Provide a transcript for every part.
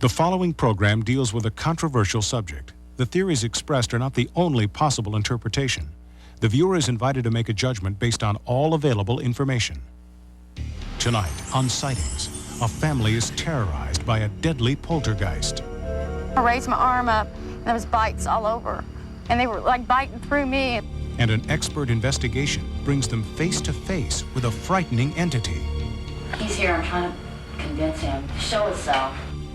The following program deals with a controversial subject. The theories expressed are not the only possible interpretation. The viewer is invited to make a judgment based on all available information. Tonight on Sightings, a family is terrorized by a deadly poltergeist. I raised my arm up, and there was bites all over, and they were like biting through me. And an expert investigation brings them face to face with a frightening entity. He's here. I'm trying to convince him to show himself.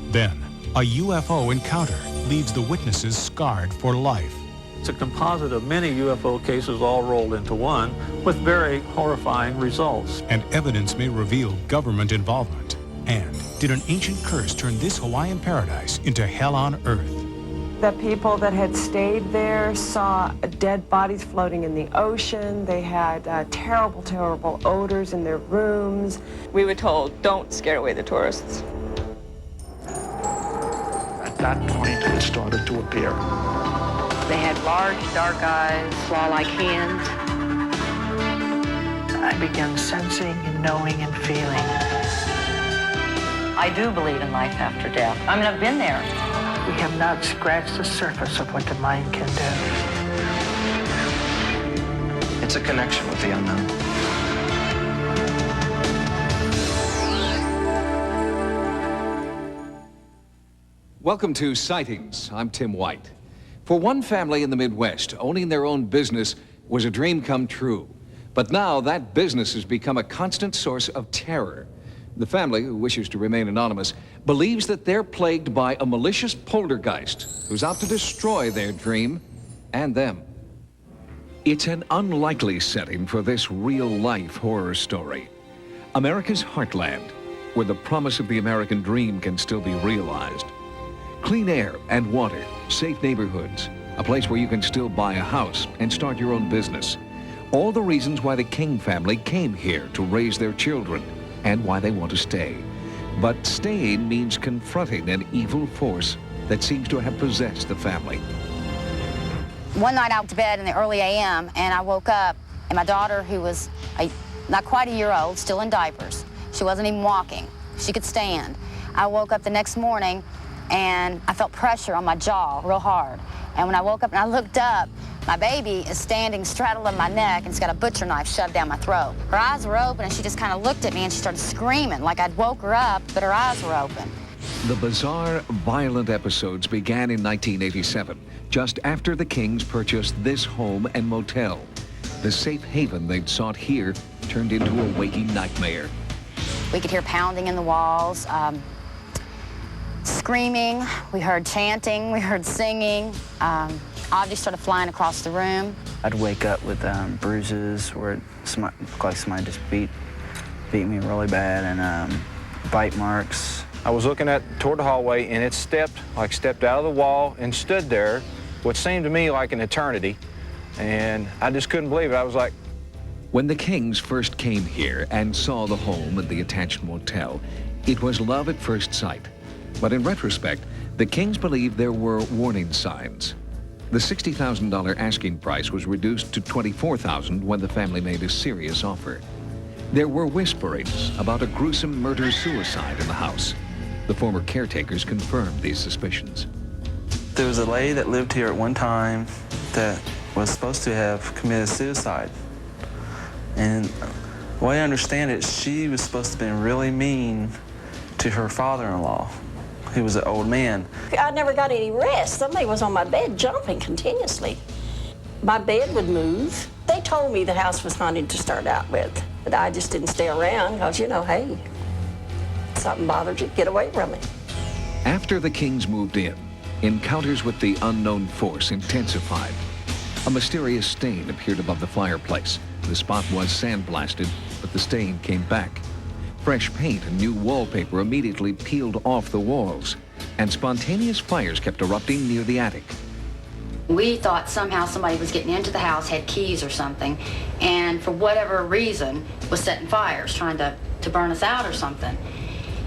Then, a UFO encounter leaves the witnesses scarred for life. It's a composite of many UFO cases all rolled into one with very horrifying results. And evidence may reveal government involvement. And did an ancient curse turn this Hawaiian paradise into hell on earth? The people that had stayed there saw dead bodies floating in the ocean. They had terrible, terrible odors in their rooms. We were told, don't scare away the tourists. At that point, it started to appear. They had large, dark eyes, claw-like hands. I began sensing and knowing and feeling. I do believe in life after death. I mean, I've been there. We have not scratched the surface of what the mind can do. It's a connection with the unknown. Welcome to Sightings. I'm Tim White. For one family in the Midwest, owning their own business was a dream come true. But now that business has become a constant source of terror. The family, who wishes to remain anonymous, believes that they're plagued by a malicious poltergeist who's out to destroy their dream and them. It's an unlikely setting for this real-life horror story. America's heartland, where the promise of the American dream can still be realized. Clean air and water, safe neighborhoods, a place where you can still buy a house and start your own business. All the reasons why the King family came here to raise their children and why they want to stay. But staying means confronting an evil force that seems to have possessed the family. One night I went to bed in the early a.m. and I woke up, and my daughter, who was not quite a year old, still in diapers. She wasn't even walking. She could stand. I woke up the next morning and I felt pressure on my jaw real hard. And when I woke up and I looked up, my baby is standing straddling my neck and she's got a butcher knife shoved down my throat. Her eyes were open and she just kind of looked at me and she started screaming like I'd woke her up, but her eyes were open. The bizarre, violent episodes began in 1987, just after the Kings purchased this home and motel. The safe haven they'd sought here turned into a waking nightmare. We could hear pounding in the walls, screaming, we heard chanting, we heard singing. Objects started flying across the room. I'd wake up with bruises where like somebody just beat me really bad, and bite marks. I was looking toward the hallway, and it stepped out of the wall and stood there, what seemed to me like an eternity, and I just couldn't believe it. I was like... When the Kings first came here and saw the home and the attached motel, it was love at first sight. But in retrospect, the Kings believed there were warning signs. The $60,000 asking price was reduced to $24,000 when the family made a serious offer. There were whisperings about a gruesome murder-suicide in the house. The former caretakers confirmed these suspicions. There was a lady that lived here at one time that was supposed to have committed suicide. And the way I understand it, she was supposed to have been really mean to her father-in-law. He was an old man. I never got any rest. Somebody was on my bed jumping continuously. My bed would move. They told me the house was haunted to start out with, but I just didn't stay around because, you know, hey, something bothered you, get away from it. After the Kings moved in, encounters with the unknown force intensified. A mysterious stain appeared above the fireplace. The spot was sandblasted, but the stain came back. Fresh paint and new wallpaper immediately peeled off the walls, and spontaneous fires kept erupting near the attic. We thought somehow somebody was getting into the house, had keys or something, and for whatever reason was setting fires, trying to burn us out or something.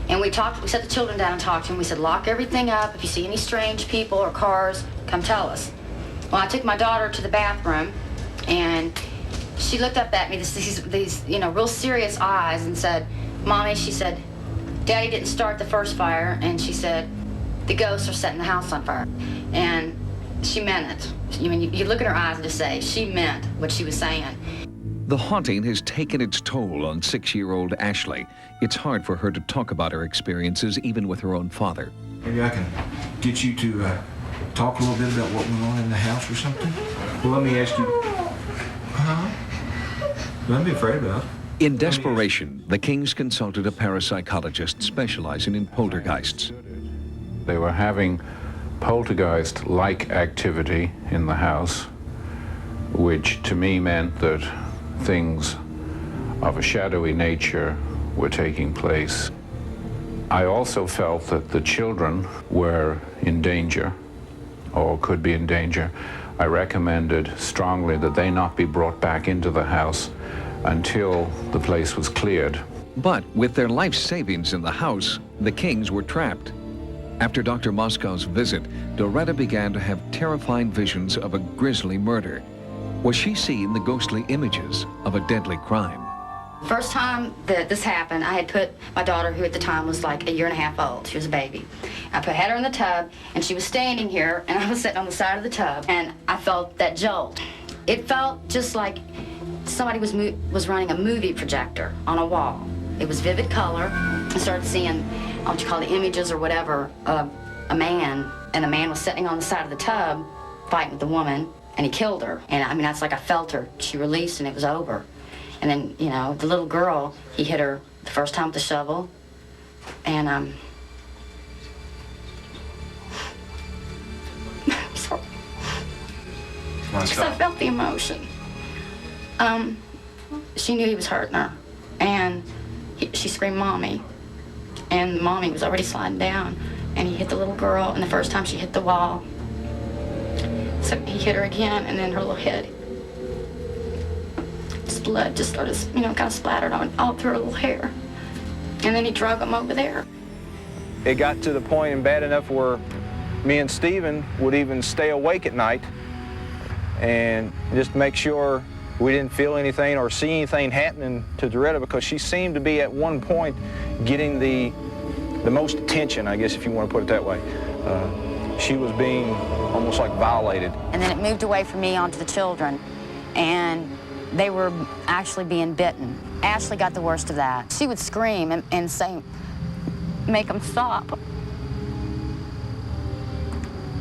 And we set the children down and talked to them. We said, lock everything up. If you see any strange people or cars, come tell us. Well, I took my daughter to the bathroom, and she looked up at me, these real serious eyes, and said, Mommy, she said, Daddy didn't start the first fire, and she said, the ghosts are setting the house on fire. And she meant it. I mean, you look at her eyes and just say, she meant what she was saying. The haunting has taken its toll on 6-year-old Ashley. It's hard for her to talk about her experiences, even with her own father. Maybe I can get you to talk a little bit about what went on in the house or something? Well, let me ask you. Don't be afraid about it. In desperation, the Kings consulted a parapsychologist specializing in poltergeists. They were having poltergeist-like activity in the house, which to me meant that things of a shadowy nature were taking place. I also felt that the children were in danger, or could be in danger. I recommended strongly that they not be brought back into the house until the place was cleared. But with their life savings in the house, the Kings were trapped. After Dr. Moscow's visit, Doretta began to have terrifying visions of a grisly murder. Was she seeing the ghostly images of a deadly crime? First time that this happened, I had put my daughter, who at the time was like 1.5 years old, she was a baby. had her in the tub, and she was standing here, and I was sitting on the side of the tub, and I felt that jolt. It felt just like somebody was running a movie projector on a wall. It was vivid color. I started seeing, what you call the images or whatever, of a man, and the man was sitting on the side of the tub fighting with the woman, and he killed her. And I mean, that's like I felt her. She released, and it was over. And then, you know, the little girl, he hit her the first time with the shovel, and sorry. Because I felt the emotion. She knew he was hurting her, and she screamed, "Mommy," and Mommy was already sliding down, and he hit the little girl, and the first time she hit the wall, so he hit her again, and then her little head, blood just started, you know, kind of splattered on all through her little hair, and then he drug him over there. It got to the point and bad enough where me and Stephen would even stay awake at night and just make sure we didn't feel anything or see anything happening to Doretta, because she seemed to be at one point getting the most attention, I guess, if you want to put it that way. She was being almost like violated. And then it moved away from me onto the children, and they were actually being bitten. Ashley got the worst of that. She would scream and say, "Make them stop."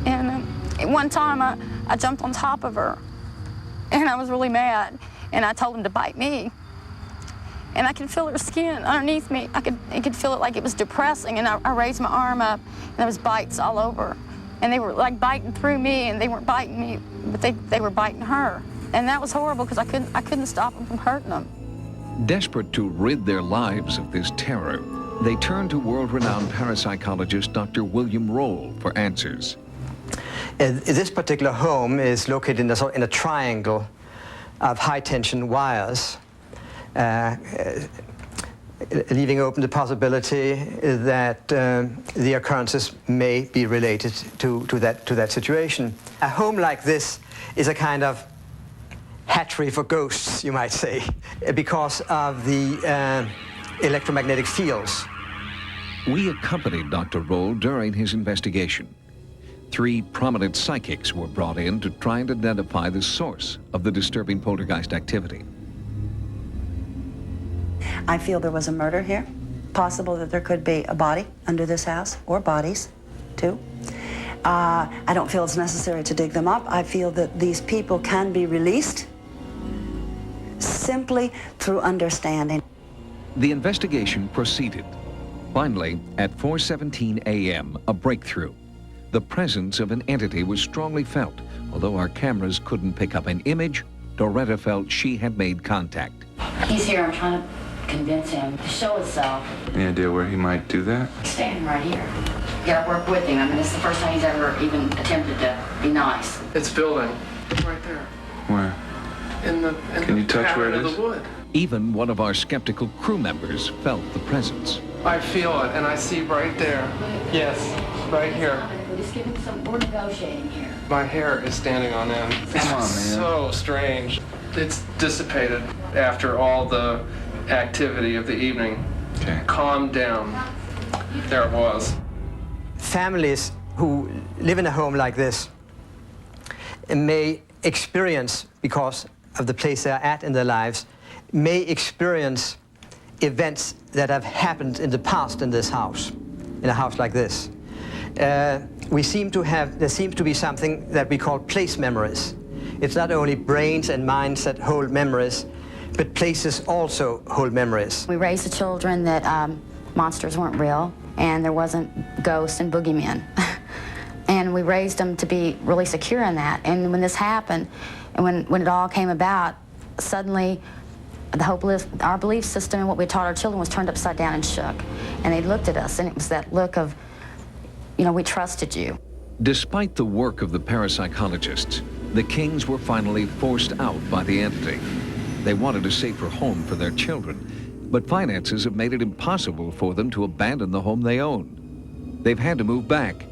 And one time I jumped on top of her, and I was really mad, and I told him to bite me. And I could feel her skin underneath me. I could feel it like it was depressing, and I raised my arm up, and there was bites all over. And they were like biting through me, and they weren't biting me, but they were biting her. And that was horrible, because I couldn't stop them from hurting them. Desperate to rid their lives of this terror, they turned to world-renowned parapsychologist Dr. William Roll for answers. This particular home is located in a triangle of high-tension wires, leaving open the possibility that the occurrences may be related to that situation. A home like this is a kind of hatchery for ghosts, you might say, because of the electromagnetic fields. We accompanied Dr. Roll during his investigation. 3 prominent psychics were brought in to try and identify the source of the disturbing poltergeist activity. I feel there was a murder here. Possible that there could be a body under this house, or bodies, too. I don't feel it's necessary to dig them up. I feel that these people can be released simply through understanding. The investigation proceeded. Finally, at 4:17 a.m., a breakthrough. The presence of an entity was strongly felt. Although our cameras couldn't pick up an image, Doretta felt she had made contact. He's here. I'm trying to convince him to show himself. Any idea where he might do that? He's standing right here. You gotta work with him. I mean, this is the first time he's ever even attempted to be nice. It's building. Right there. Where? Can you touch where it is? The wood. Even one of our skeptical crew members felt the presence. I feel it, and I see right there. Yes, right here. We're just giving we're negotiating here. My hair is standing on end. Come on, man. So strange. It's dissipated after all the activity of the evening. Okay. Calmed down. There it was. families who live in a home like this may experience, because of the place they're at in their lives, may experience events that have happened in the past in this house, in a house like this. There seems to be something that we call place memories. It's not only brains and minds that hold memories, but places also hold memories. We raised the children that monsters weren't real and there wasn't ghosts and boogeymen. And we raised them to be really secure in that. And when this happened, and when it all came about, suddenly our belief system and what we taught our children was turned upside down and shook. And they looked at us, and it was that look of, you know, we trusted you. Despite the work of the parapsychologists, the Kings were finally forced out by the entity. They wanted a safer home for their children, but finances have made it impossible for them to abandon the home they own. They've had to move back,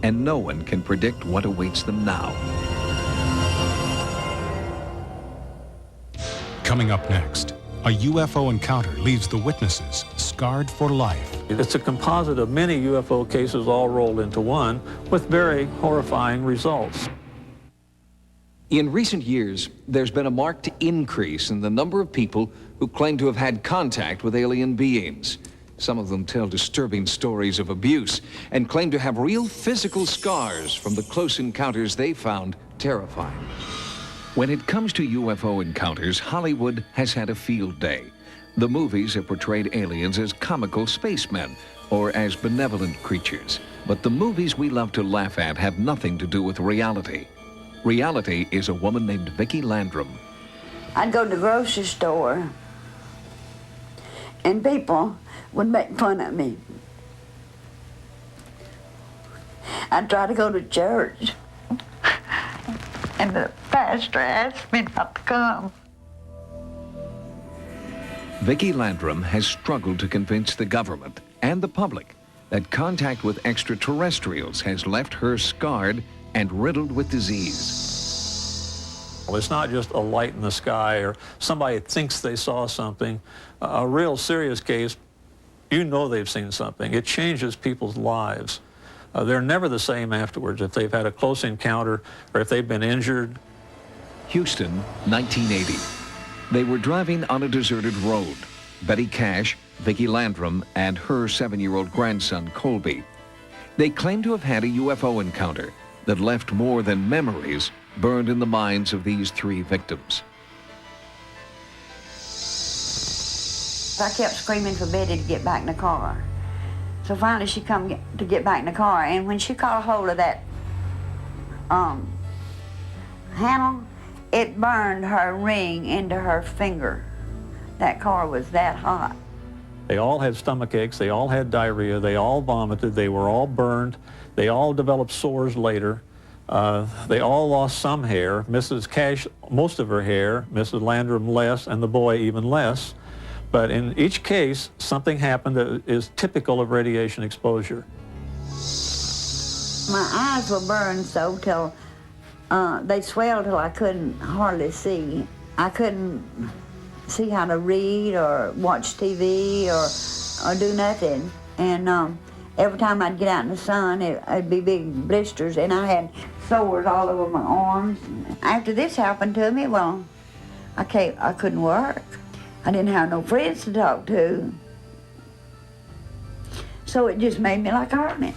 and no one can predict what awaits them now. Coming up next, a UFO encounter leaves the witnesses scarred for life. It's a composite of many UFO cases all rolled into one with very horrifying results. In recent years, there's been a marked increase in the number of people who claim to have had contact with alien beings. Some of them tell disturbing stories of abuse and claim to have real physical scars from the close encounters they found terrifying. When it comes to UFO encounters, Hollywood has had a field day. The movies have portrayed aliens as comical spacemen or as benevolent creatures. But the movies we love to laugh at have nothing to do with reality. Reality is a woman named Vicki Landrum. I'd go to the grocery store and people would make fun of me. I'd try to go to church and the pastor asked me not to come. Vicki Landrum has struggled to convince the government and the public that contact with extraterrestrials has left her scarred and riddled with disease. Well, it's not just a light in the sky or somebody thinks they saw something. A real serious case, you know they've seen something. It changes people's lives. They're never the same afterwards if they've had a close encounter or if they've been injured. Houston, 1980. They were driving on a deserted road. Betty Cash, Vicki Landrum, and her 7-year-old grandson, Colby. They claim to have had a UFO encounter that left more than memories burned in the minds of these 3 victims. I kept screaming for Betty to get back in the car. So finally she come to get back in the car, and when she caught a hold of that handle, it burned her ring into her finger. That car was that hot. They all had stomach aches, they all had diarrhea, they all vomited, they were all burned, they all developed sores later. They all lost some hair. Mrs. Cash, most of her hair, Mrs. Landrum less, and the boy even less. But in each case, something happened that is typical of radiation exposure. My eyes were burned so till they swelled till I couldn't hardly see. I couldn't see how to read or watch TV or do nothing. And every time I'd get out in the sun, it'd be big blisters, and I had sores all over my arms. After this happened to me, well, I couldn't work. I didn't have no friends to talk to. So it just made me like a hermit.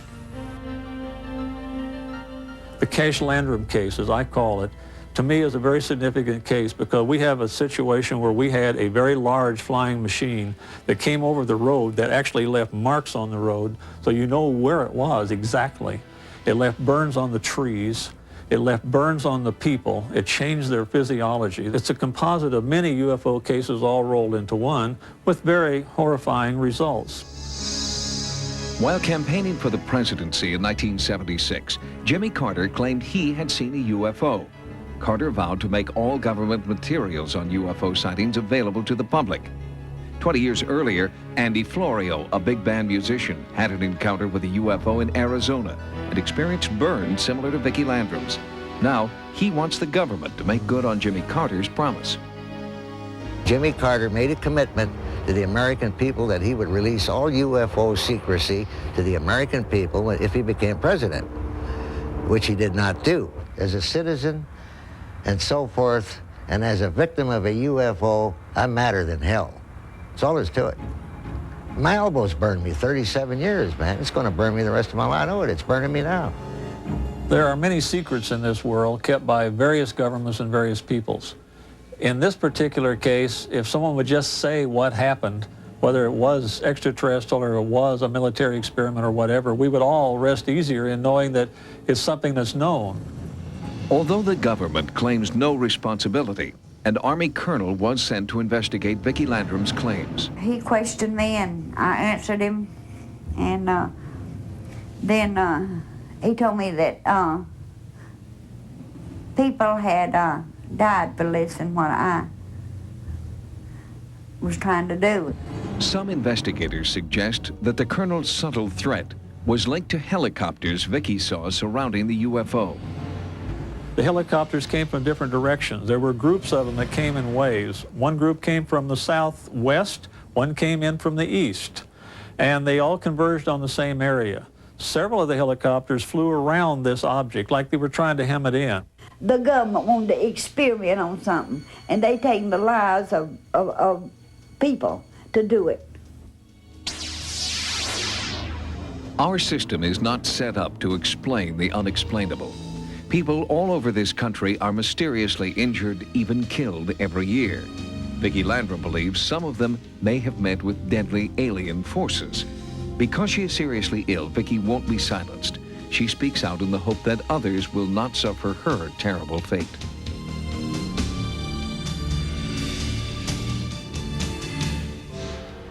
The Cash Landrum case, as I call it, to me is a very significant case because we have a situation where we had a very large flying machine that came over the road that actually left marks on the road, so you know where it was exactly. It left burns on the trees. It left burns on the people. It changed their physiology. It's a composite of many UFO cases all rolled into one with very horrifying results. While campaigning for the presidency in 1976, Jimmy Carter claimed he had seen a UFO. Carter vowed to make all government materials on UFO sightings available to the public. 20 years earlier, Andy Florio, a big band musician, had an encounter with a UFO in Arizona and experienced burns similar to Vicki Landrum's. Now, he wants the government to make good on Jimmy Carter's promise. Jimmy Carter made a commitment to the American people that he would release all UFO secrecy to the American people if he became president, which he did not do. As a citizen and so forth, and as a victim of a UFO, I'm madder than hell. That's all there is to it. My elbows burned me 37 years, man. It's going to burn me the rest of my life. I know it. It's burning me now. There are many secrets in this world kept by various governments and various peoples. In this particular case, if someone would just say what happened, whether it was extraterrestrial or it was a military experiment or whatever, we would all rest easier in knowing that it's something that's known. Although the government claims no responsibility, an Army colonel was sent to investigate Vicki Landrum's claims. He questioned me and I answered him, and then he told me that people had died for listening what I was trying to do. Some investigators suggest that the colonel's subtle threat was linked to helicopters Vicki saw surrounding the UFO. The helicopters came from different directions. There were groups of them that came in waves. One group came from the southwest, one came in from the east, and they all converged on the same area. Several of the helicopters flew around this object like they were trying to hem it in. The government wanted to experiment on something, and they taken the lives of people to do it. Our system is not set up to explain the unexplainable. People all over this country are mysteriously injured, even killed every year. Vicki Landrum believes some of them may have met with deadly alien forces. Because she is seriously ill, Vicki won't be silenced. She speaks out in the hope that others will not suffer her terrible fate.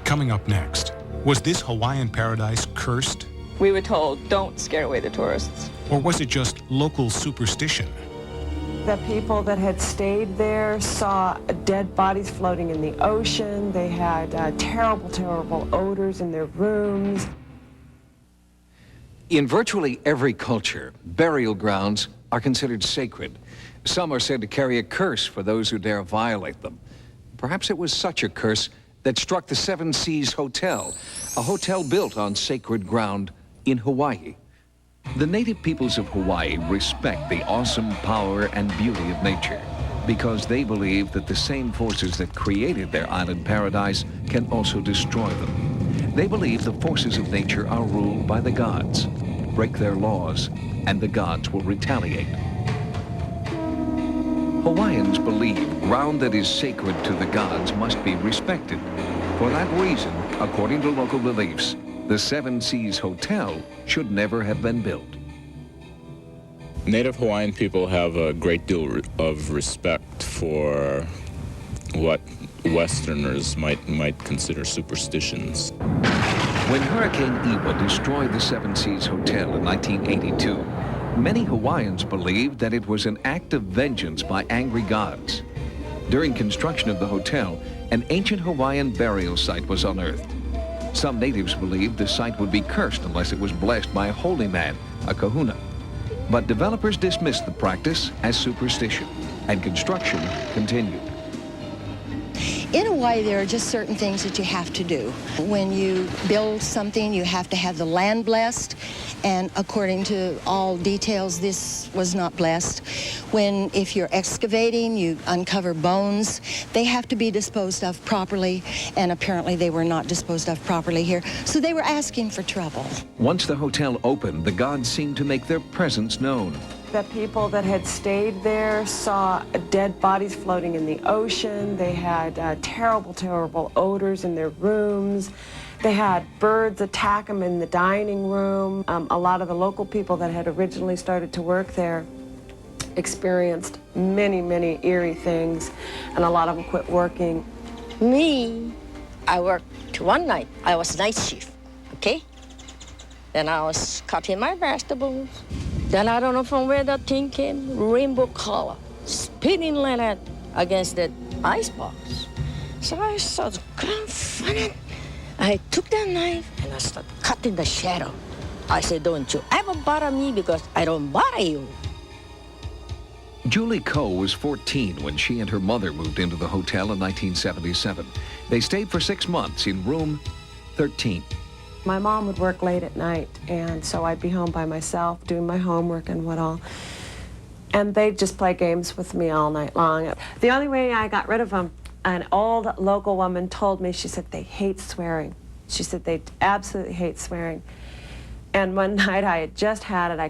Coming up next, was this Hawaiian paradise cursed? We were told, don't scare away the tourists. Or was it just local superstition? The people that had stayed there saw dead bodies floating in the ocean. They had terrible, terrible odors in their rooms. In virtually every culture, burial grounds are considered sacred. Some are said to carry a curse for those who dare violate them. Perhaps it was such a curse that struck the Seven Seas Hotel, a hotel built on sacred ground in Hawaii. The native peoples of Hawaii respect the awesome power and beauty of nature because they believe that the same forces that created their island paradise can also destroy them. They believe the forces of nature are ruled by the gods. Break their laws, and the gods will retaliate. Hawaiians believe ground that is sacred to the gods must be respected. For that reason, according to local beliefs, the Seven Seas Hotel should never have been built. Native Hawaiian people have a great deal of respect for what Westerners might consider superstitions. When Hurricane Iwa destroyed the Seven Seas Hotel in 1982, many Hawaiians believed that it was an act of vengeance by angry gods. During construction of the hotel, an ancient Hawaiian burial site was unearthed. Some natives believed the site would be cursed unless it was blessed by a holy man, a kahuna. But developers dismissed the practice as superstition, and construction continued. In Hawaii, there are just certain things that you have to do. When you build something, you have to have the land blessed, and according to all details, this was not blessed. If you're excavating, you uncover bones. They have to be disposed of properly, and apparently they were not disposed of properly here, so they were asking for trouble. Once the hotel opened, the gods seemed to make their presence known. The people that had stayed there saw dead bodies floating in the ocean. They had terrible, terrible odors in their rooms. They had birds attack them in the dining room. A lot of the local people that had originally started to work there experienced many, many eerie things, and a lot of them quit working. Me, I worked one night. I was night shift, okay? Then I was cutting my vegetables. Then I don't know from where that thing came, rainbow color, spinning like that against the icebox. So I started confident. I took that knife and I started cutting the shadow. I said, don't you ever bother me because I don't bother you. Julie Coe was 14 when she and her mother moved into the hotel in 1977. They stayed for 6 months in room 13. My mom would work late at night, and so I'd be home by myself doing my homework and what all. And they'd just play games with me all night long. The only way I got rid of them, an old local woman told me, she said, they hate swearing. She said they absolutely hate swearing. And one night I had just had it. I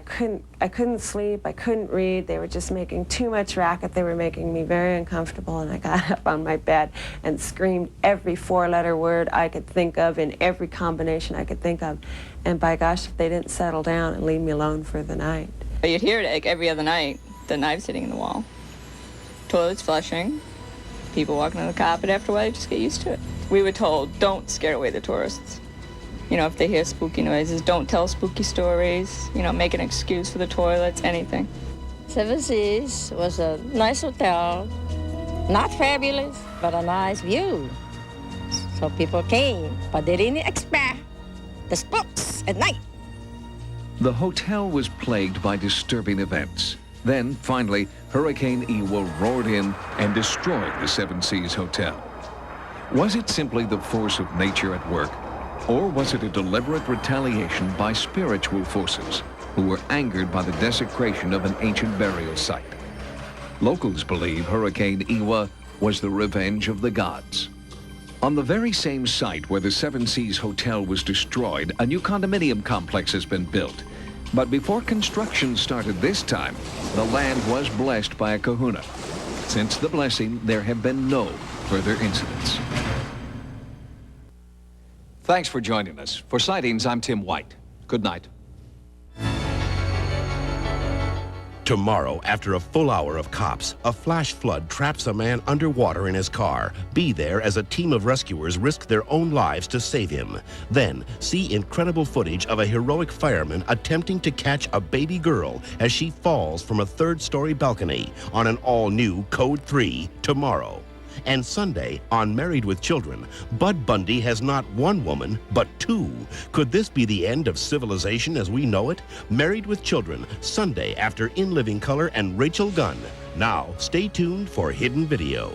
couldn't sleep, I couldn't read. They were just making too much racket. They were making me very uncomfortable, and I got up on my bed and screamed every 4-letter word I could think of in every combination I could think of. And by gosh, if they didn't settle down and leave me alone for the night. You'd hear it like every other night, the knives hitting in the wall, toilets flushing, people walking on the carpet. After a while, you just get used to it. We were told, don't scare away the tourists. You know, if they hear spooky noises, don't tell spooky stories. You know, make an excuse for the toilets, anything. Seven Seas was a nice hotel. Not fabulous, but a nice view. So people came, but they didn't expect the spooks at night. The hotel was plagued by disturbing events. Then, finally, Hurricane Iwa roared in and destroyed the Seven Seas Hotel. Was it simply the force of nature at work? Or was it a deliberate retaliation by spiritual forces who were angered by the desecration of an ancient burial site? Locals believe Hurricane Iwa was the revenge of the gods. On the very same site where the Seven Seas Hotel was destroyed, a new condominium complex has been built. But before construction started this time, the land was blessed by a kahuna. Since the blessing, there have been no further incidents. Thanks for joining us. For Sightings, I'm Tim White. Good night. Tomorrow, after a full hour of cops, a flash flood traps a man underwater in his car. Be there as a team of rescuers risk their own lives to save him. Then, see incredible footage of a heroic fireman attempting to catch a baby girl as she falls from a 3rd-story balcony on an all-new Code 3 tomorrow. And Sunday, on Married with Children, Bud Bundy has not one woman, but 2. Could this be the end of civilization as we know it? Married with Children, Sunday after In Living Color and Rachel Gunn. Now, stay tuned for Hidden Video.